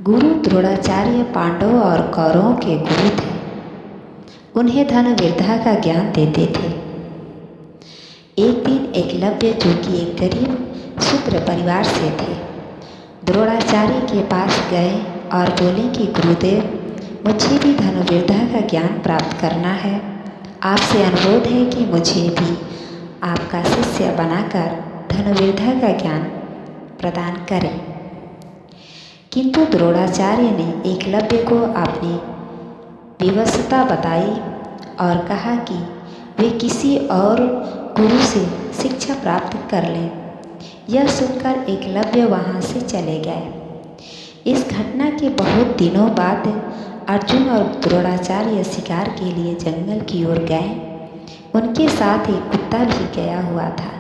गुरु द्रोणाचार्य पांडवों और कौरवों के गुरु थे। उन्हें धनुर्विद्या का ज्ञान देते थे। एक दिन एकलव्य, जो कि एक गरीब शूद्र परिवार से थे, द्रोणाचार्य के पास गए और बोले कि गुरुदेव, मुझे भी धनुर्विद्या का ज्ञान प्राप्त करना है। आपसे अनुरोध है कि मुझे भी आपका शिष्य बनाकर धनुर्विद्या का ज्ञान प्रदान करें। किंतु द्रोणाचार्य ने एकलव्य को अपनी विवशता बताई और कहा कि वे किसी और गुरु से शिक्षा प्राप्त कर लें। यह सुनकर एकलव्य वहाँ से चले गए। इस घटना के बहुत दिनों बाद अर्जुन और द्रोणाचार्य शिकार के लिए जंगल की ओर गए। उनके साथ एक कुत्ता भी गया हुआ था।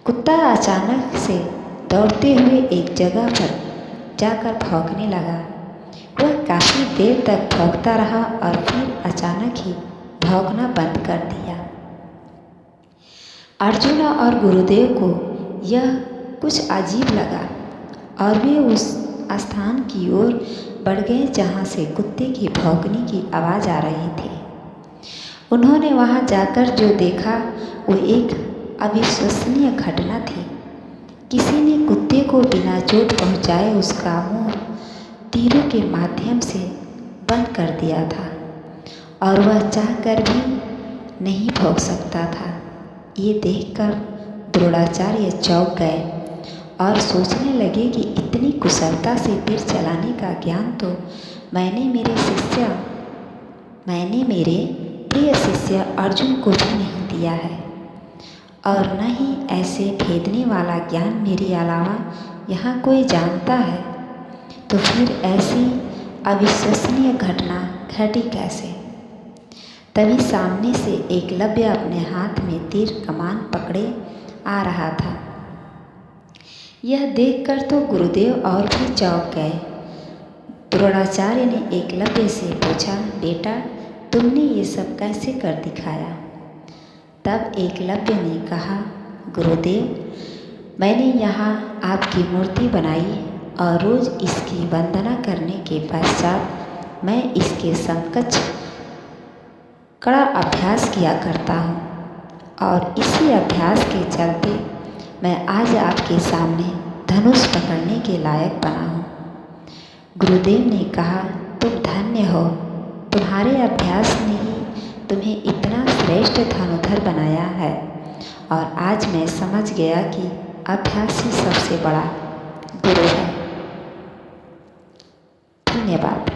कुत्ता अचानक से दौड़ते हुए एक जगह पर जाकर भौंकने लगा। वह काफ़ी देर तक भौंकता रहा और फिर अचानक ही भौंकना बंद कर दिया। अर्जुन और गुरुदेव को यह कुछ अजीब लगा और वे उस स्थान की ओर बढ़ गए जहाँ से कुत्ते की भौंकने की आवाज़ आ रही थी। उन्होंने वहाँ जाकर जो देखा वो एक अविश्वसनीय घटना थी। किसी ने कुत्ते को बिना चोट पहुँचाए उसका मुंह तीरों के माध्यम से बंद कर दिया था और वह चाहकर भी नहीं भौंक सकता था। ये देखकर द्रोणाचार्य चौंक गए और सोचने लगे कि इतनी कुशलता से तीर चलाने का ज्ञान तो मैंने मेरे प्रिय शिष्य अर्जुन को भी नहीं दिया है, और न ही ऐसे भेदने वाला ज्ञान मेरे अलावा यहाँ कोई जानता है। तो फिर ऐसी अविश्वसनीय घटना घटी कैसे? तभी सामने से एकलव्य अपने हाथ में तीर कमान पकड़े आ रहा था। यह देखकर तो गुरुदेव और भी चौंक गए। द्रोणाचार्य ने एकलव्य से पूछा, बेटा, तुमने ये सब कैसे कर दिखाया? तब एकलव्य ने कहा, गुरुदेव, मैंने यहाँ आपकी मूर्ति बनाई और रोज़ इसकी वंदना करने के पश्चात मैं इसके समकक्ष कड़ा अभ्यास किया करता हूँ और इसी अभ्यास के चलते मैं आज आपके सामने धनुष पकड़ने के लायक बना हूँ। गुरुदेव ने कहा, तुम धन्य हो, तुम्हारे अभ्यास ने ही तुम्हें इतना श्रेष्ठ धनुधर बनाया है, और आज मैं समझ गया कि अभ्यास ही सबसे बड़ा गुरु है। धन्यवाद।